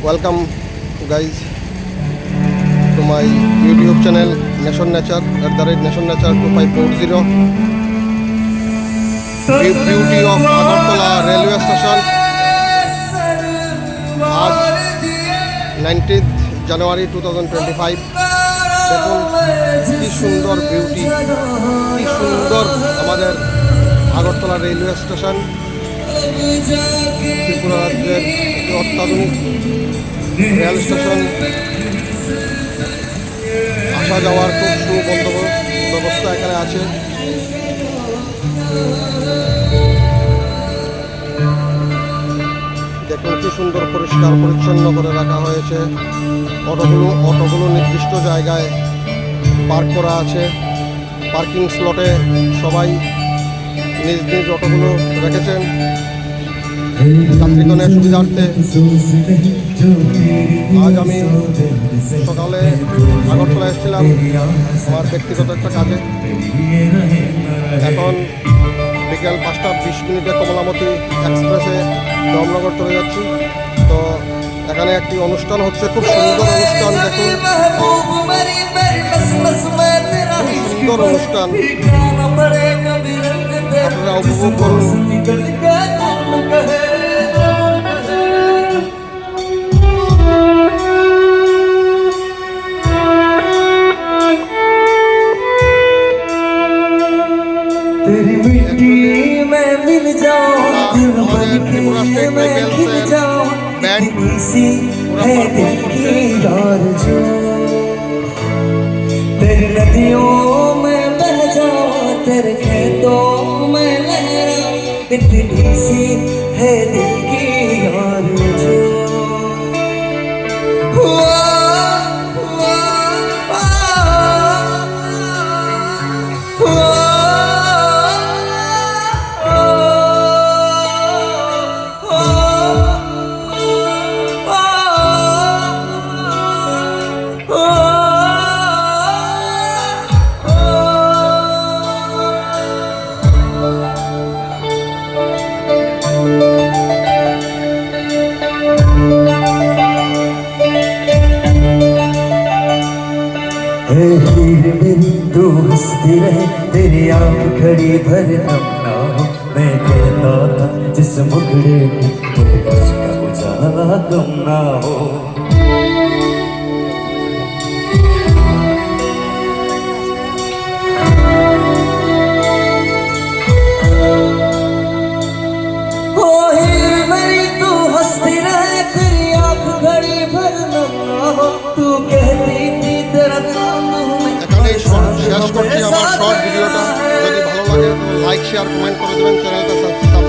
Welcome guys to my YouTube channel Nation Nature @NationNature2540. Beauty of Agartala railway station. आज 19th January 2025 দেখুন কি সুন্দর beauty, কি সুন্দর আমাদের আগরতলা রেলওয়ে স্টেশন। ত্রিপুরা রাজ্যের একটি অত্যাধুনিক রেল স্টেশন, আসা যাওয়ার খুব সুব্যবস্থা এখানে আছে। দেখুন কি সুন্দর পরিষ্কার পরিচ্ছন্ন করে রাখা হয়েছে। অটোগুলো নির্দিষ্ট জায়গায় পার্ক করা আছে। পার্কিং স্লটে সবাই নিজ নিজ অটোগুলো রেখেছেন যাত্রীগণের সুবিধার্থে। আজ আমি সকালে আগরতলা এসেছিলাম আমার ব্যক্তিগত একটা কাজে। এখন বিকেল 5:20 কমলামতি এক্সপ্রেসে ধর্মনগর চলে যাচ্ছি। তো এখানে একটি অনুষ্ঠান হচ্ছে, খুব সুন্দর অনুষ্ঠান। দেখুন সুন্দর অনুষ্ঠান, আপনারা উপভোগ করুন। तेरी मिट्टी में मिल जाऊं, दिल बन के मैं खिल जाऊं, इतनी सी है दिल की आरज़ू। तेरी नदियों में बह जाऊं, तेरे खेतों में लहराऊं, इतनी सी है दिल की आरज़ू। हीर मेरी तू हंसती रहे, तेरी आंख खड़ी भर नम ना हो। मैं कहता था जिस मुखड़े की उसका उजाला कम ना हो। हीर मेरी तू हंसती रहे, तेरी आंख खड़ी भर नम ना हो। तू कहती थी तेरा শেষ করছি আমার শর্ট ভিডিওটা। যদি ভালো লাগে তো লাইক, শেয়ার, কমেন্ট করে দেবেন, চ্যানেলটা সাবস্ক্রাইব